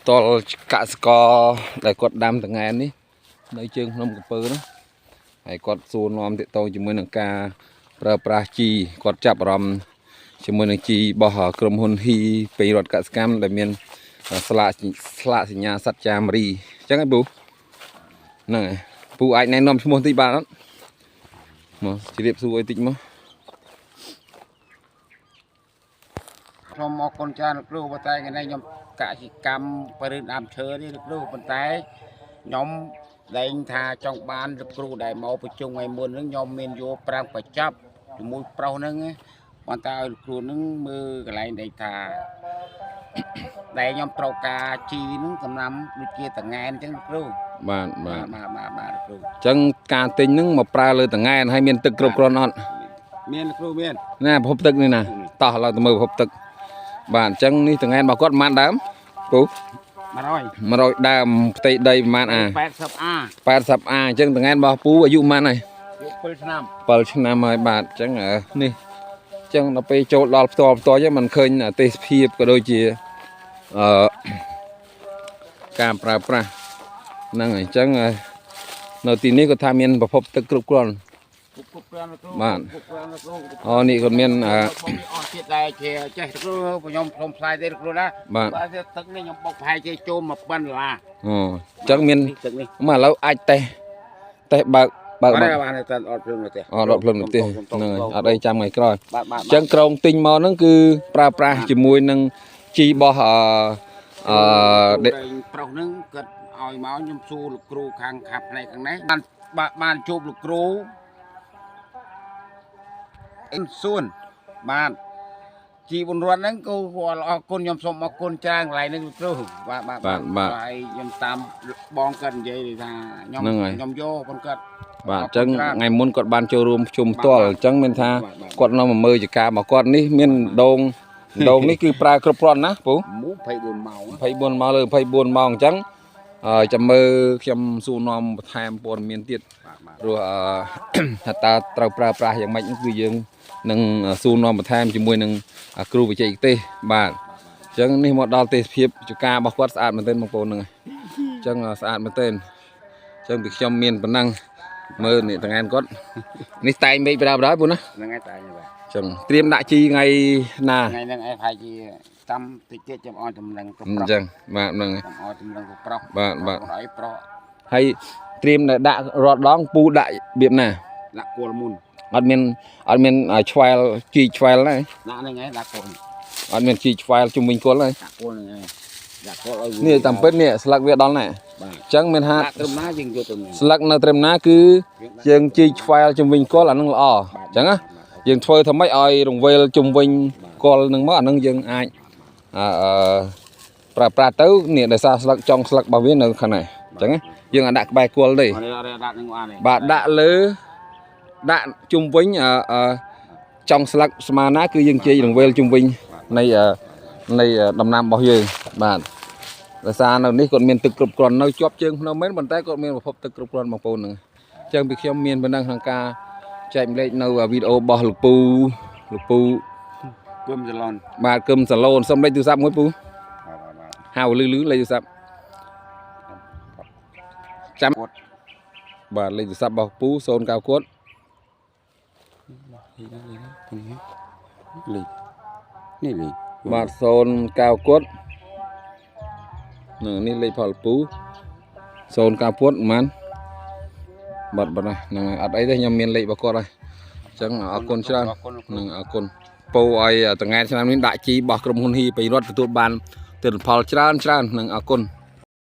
តលកសកដែលគាត់ដាំតថ្ងៃនេះនៅជើងភ្នំកំពើនោះហើយគាត់សួរនាំទាក់ទងជាមួយនឹងការប្រើប្រាស់ជីគាត់ចាប់អារម្មណ៍ជាមួយនឹងជីរបស់ក្រុមហ៊ុនហ៊ីពេញរដ្ឋកសិកម្មដែលមានស្លាកសញ្ញាសត្វចាមរីអញ្ចឹងឯងពូហ្នឹងហើយពូអាចណែនាំឈ្មោះតិចបានអត់មកជម្រាបសួរអីតិចមកខ្ញុំមកកូនចាលោកគ្រូប៉ុន្តែថ្ងៃនេះខ្ញុំកសិកម្មបរិដាមឈើនេះលោកគ្រូប៉ុន្តែខ្ញុំលែងថាចង់បានលោកគ្រូដែលមកប្រជុំថ្ងៃមុនហ្នឹងខ្ញុំមានយកប្រាំងបញ្ចប់ជាមួយប្រុសហ្នឹងប៉ុន្តែឲ្យលោកគ្រូហ្នឹងមើលកន្លែងដែលថាដែលខ្ញុំត្រូវការជីហ្នឹងសំណាំដូចជាតងែនអញ្ចឹងលោកគ្រូបាទលោកគ្រូអញ្ចឹងការទិញហ្នឹងមកប្រើលើតងែនហើយមានទឹកគ្រប់គ្រាន់អត់មានលោកគ្រូមានណាប្រភពទឹកនេះណាតោះឡើងទៅមើលប្រភពទឹកបាទអញ្ចឹងនេះតងែនរបស់គាត់ប្រហែលដើមពូ100ដើមផ្ទៃដីប្រហែល80អាអញ្ចឹងតងែនរបស់ពូអាយុប្រហែលហើយ7ឆ្នាំហើយបាទអញ្ចឹងនេះអញ្ចឹងដល់ពេលចូលដល់ផ្ទាល់ហ្នឹងมันឃើញទេសភាពក៏ដូចជាការប្រើប្រាស់ហ្នឹងអញ្ចឹងនៅទីនេះគាត់ថាមានប្រភពទឹកគ្រប់គ្រាន់បាទអូនេះគាត់មានអស់ទៀតដែរជាចេះគ្រូខ្ញុំខ្ញុំផ្សាយទេគ្រូណាបាទទឹកនេះខ្ញុំបុកប្រហែលជាចូល$1000អូអញ្ចឹងមានមកឥឡូវអាចតេះបើកបានតែអត់ភ្លើងទេអត់ភ្លើងទេហ្នឹងហើយអត់អីចាំថ្ងៃក្រោយអញ្ចឹងក្រងទិញមកហ្នឹងគឺប្រើប្រាស់ជាមួយនឹងជីរបស់ប្រុសហ្នឹងគាត់ឲ្យមកខ្ញុំសួរលោកគ្រូខាងខាប់ផ្នែកខាងនេះបានជួបលោកគ្រូសួនបាទជីបុនរត់ហ្នឹងក៏អរគុណខ្ញុំសូមអរគុណច្រើនកន្លែងនេះលោកគ្រូបាទហើយខ្ញុំតាមបងគាត់និយាយថាខ្ញុំយកបងគាត់បាទអញ្ចឹងថ្ងៃមុនគាត់បានចូលរួមជុំផ្ទាល់អញ្ចឹងមានថាគាត់នៅមើលចការរបស់គាត់នេះមានដងនេះគឺប្រើគ្រប់គ្រាន់ណាពូ24ម៉ោងលើ24ម៉ោងអញ្ចឹងចាំមើលខ្ញុំសួរនាំបន្ថែមព័ត៌មានទៀតព្រោះថាតើត្រូវប្រើប្រាស់យ៉ាងម៉េចគឺយើងនឹងសួរនាំបន្ថែមជាមួយនឹងគ្រូបច្ចេកទេសបាទអញ្ចឹងនេះមកដល់ទេសភាពចការរបស់គាត់ស្អាតមែនទែនបងប្អូនហ្នឹងអញ្ចឹងស្អាតមែនទែនអញ្ចឹងពីខ្ញុំមានប៉ុណ្ណឹងមើលនេះតងែនគាត់នេះតែងមេឃបដាពូណាហ្នឹងហើយតែងបាទអញ្ចឹងត្រៀមដាក់ជីថ្ងៃណាថ្ងៃហ្នឹងឯងហើយជាតាមតិចទៀតចាំអត់ចំណឹងប្រុសអញ្ចឹងបាទហ្នឹងហើយអត់ចំណឹងប្រុសបាទឲ្យប្រុសហើយត្រៀមដាក់រត់ដងពូដាក់របៀបណាដាក់គល់មុនអត់មានឆ្វែលជីឆ្វែលណាដាក់ហ្នឹងឯងដាក់គល់អត់មានជីឆ្វែលជុំវិញគល់ទេដាក់គល់ហ្នឹងឯងដាក់គល់ឲ្យនេះតាមពិតនេះស្លឹកវាដល់ណាអញ្ចឹងមានហាត្រឹមណាយើងយកទៅស្លឹកនៅត្រឹមណាគឺយើងជីឆ្វែលជុំវិញគល់អានឹងល្អអញ្ចឹងណាយើងធ្វើធ្វើម៉េចឲ្យរង្វេលជុំវិញគល់នឹងមកអានឹងយើងអាចប្រើប្រាស់ទៅនេះដោយសារស្លឹកចុងស្លឹករបស់វានៅខាងនេះអញ្ចឹងយើងអាចដាក់ក្បែរគល់ទេបាទដាក់លើដាក់ជុំវិញចុងស្លឹកស្មើណាគឺយើងជិះរង្វេលជុំវិញនៃដំណាំរបស់យើងបាទដោយសារនៅនេះគាត់មានទឹកគ្រប់គ្រាន់នៅជាប់ជើងភ្នំមែនប៉ុន្តែគាត់មានប្រភពទឹកគ្រប់គ្រាន់បងប្អូនហ្នឹងអញ្ចឹងពីខ្ញុំមានប៉ុណ្ណឹងក្នុងការចែកម្លែកនៅវីដេអូរបស់លោកពូគឹមសាឡុនបាទគឹមសាឡុនសុំលេខទូរស័ព្ទមួយពូហៅលឺលេខទូរស័ព្ទចាំបាទលេខទូរស័ព្ទរបស់ពូ090គាត់លេខបាទ090គាត់នេះលេខផលពូ090គាត់ប៉ុន្មានបាទហ្នឹងអត់អីទេខ្ញុំមានលេខរបស់គាត់ហើយអញ្ចឹងអរគុណច្រើននឹងអរគុណពោឲ្យតងែនឆ្នាំនេះដាក់ជីរបស់ក្រុមហ៊ុនហ៊ីពេញរដ្ឋទទួលបានទិន្នផលច្រើននឹងអរគុណ